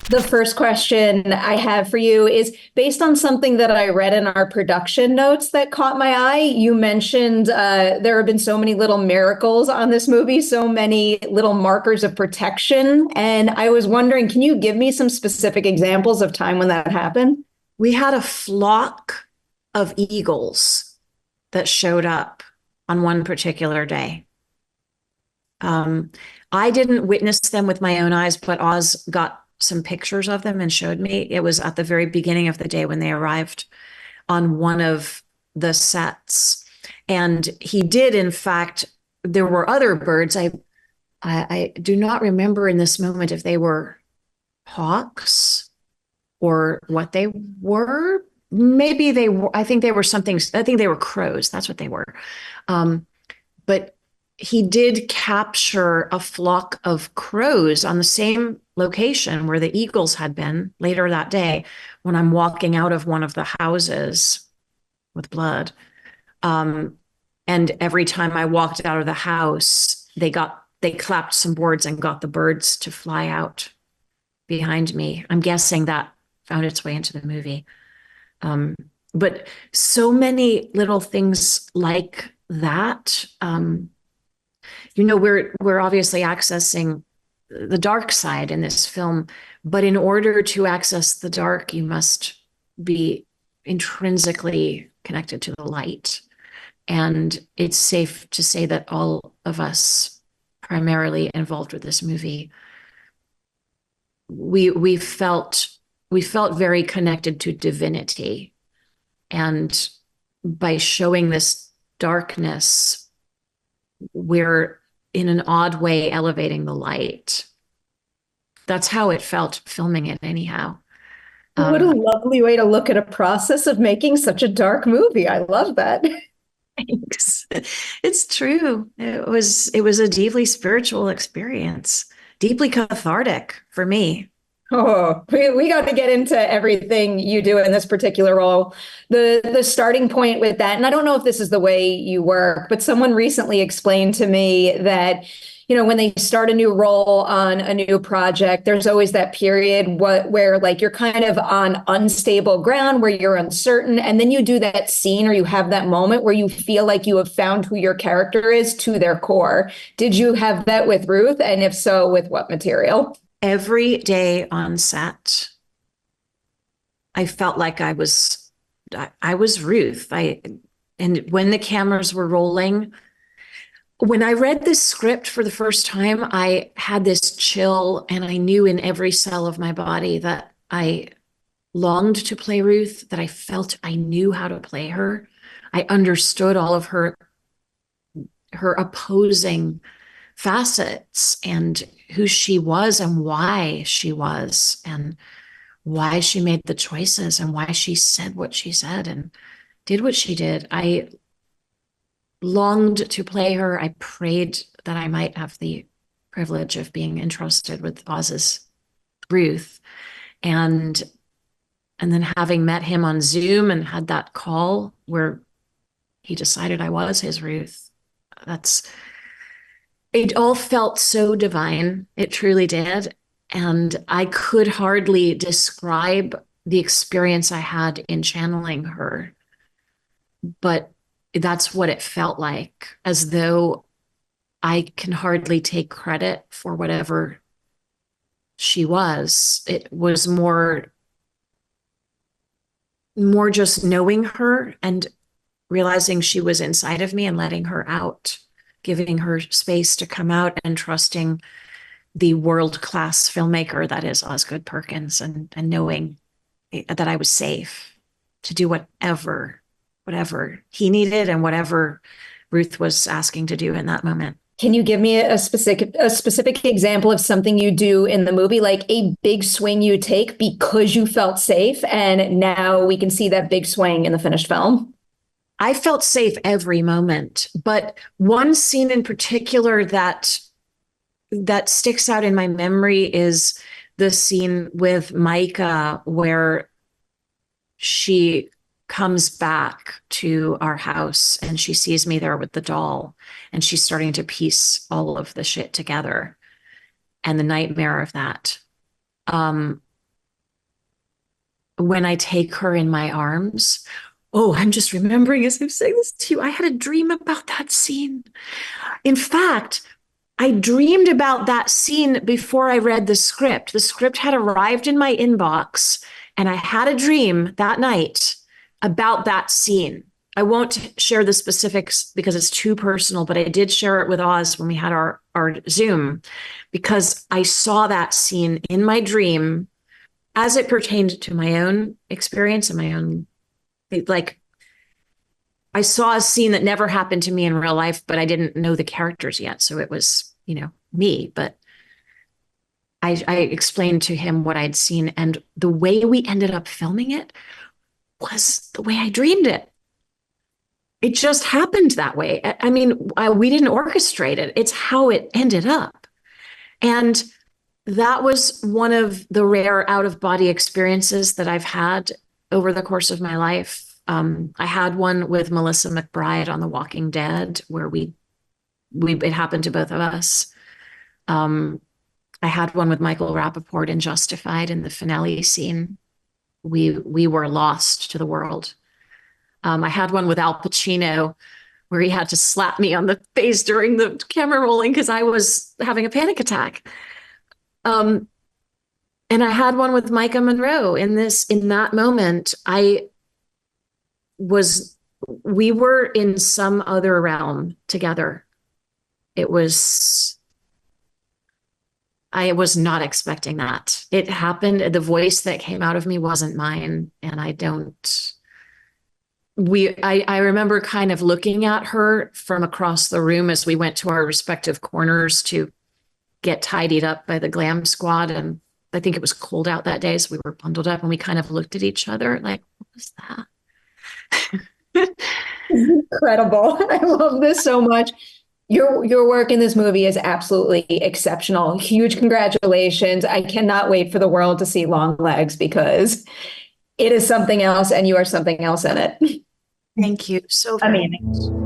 The first question I have for you is based on something that I read in our production notes that caught my eye. You mentioned there have been so many little miracles on this movie, so many little markers of protection. And I was wondering, can you give me some specific examples of time when that happened? We had a flock of eagles that showed up on one particular day. Um, I didn't witness them with my own eyes, but Oz got some pictures of them and showed me. It was at the very beginning of the day when they arrived on one of the sets. And he did, in fact, there were other birds. I do not remember in this moment if they were hawks or what they were. Maybe they were, I think they were something, I think they were crows. That's what they were. But he did capture a flock of crows on the same location where the eagles had been later that day when I'm walking out of one of the houses with blood. And every time I walked out of the house, they clapped some boards and got the birds to fly out behind me. I'm guessing that found its way into the movie. But so many little things like that. We're obviously accessing the dark side in this film, but in order to access the dark, you must be intrinsically connected to the light. And it's safe to say that all of us primarily involved with this movie, we felt very connected to divinity. And by showing this darkness, we're in an odd way elevating the light. That's how it felt filming it anyhow. What a lovely way to look at a process of making such a dark movie. I love that. Thanks. It's true. It was a deeply spiritual experience, deeply cathartic for me. Oh, we got to get into everything you do in this particular role. The starting point with that, and I don't know if this is the way you work, but someone recently explained to me that, when they start a new role on a new project, there's always that period where like you're kind of on unstable ground, where you're uncertain, and then you do that scene or you have that moment where you feel like you have found who your character is to their core. Did you have that with Ruth? And if so, with what material? Every day on set, I felt like I was Ruth. And when the cameras were rolling, when I read this script for the first time, I had this chill, and I knew in every cell of my body that I longed to play Ruth, that I felt I knew how to play her. I understood all of her opposing facets and who she was and why she was and why she made the choices and why she said what she said and did what she did. I longed to play her. I prayed that I might have the privilege of being entrusted with Oz's Ruth. And then having met him on Zoom and had that call where he decided I was his Ruth, it all felt so divine. It truly did. And I could hardly describe the experience I had in channeling her, but that's what it felt like, as though I can hardly take credit for whatever she was. It was more just knowing her and realizing she was inside of me and letting her out, giving her space to come out and trusting the world-class filmmaker that is Osgood Perkins, and knowing that I was safe to do whatever he needed and whatever Ruth was asking to do in that moment. Can you give me a specific example of something you do in the movie, like a big swing you take because you felt safe, and now we can see that big swing in the finished film? I felt safe every moment, but one scene in particular that sticks out in my memory is the scene with Maika where she comes back to our house and she sees me there with the doll and she's starting to piece all of the shit together, and the nightmare of that. when I take her in my arms. Oh, I'm just remembering as I'm saying this to you, I had a dream about that scene. In fact, I dreamed about that scene before I read the script. The script had arrived in my inbox, and I had a dream that night about that scene. I won't share the specifics because it's too personal, but I did share it with Oz when we had our Zoom, because I saw that scene in my dream as it pertained to my own experience and my own, like, I saw a scene that never happened to me in real life, but I didn't know the characters yet. So it was, me. But I explained to him what I'd seen. And the way we ended up filming it was the way I dreamed it. It just happened that way. I mean, we didn't orchestrate it. It's how it ended up. And that was one of the rare out-of-body experiences that I've had over the course of my life. I had one with Melissa McBride on The Walking Dead, where it happened to both of us. I had one with Michael Rappaport in Justified in the finale scene. We were lost to the world. I had one with Al Pacino where he had to slap me on the face during the camera rolling because I was having a panic attack. And I had one with Maika Monroe in that moment. We were in some other realm together. I was not expecting that. It happened. The voice that came out of me wasn't mine. And I remember kind of looking at her from across the room as we went to our respective corners to get tidied up by the glam squad. And I think it was cold out that day, so we were bundled up and we kind of looked at each other like, what was that? Incredible. I love this so much. Your work in this movie is absolutely exceptional. Huge congratulations. I cannot wait for the world to see Longlegs because it is something else and you are something else in it. Thank you so very much.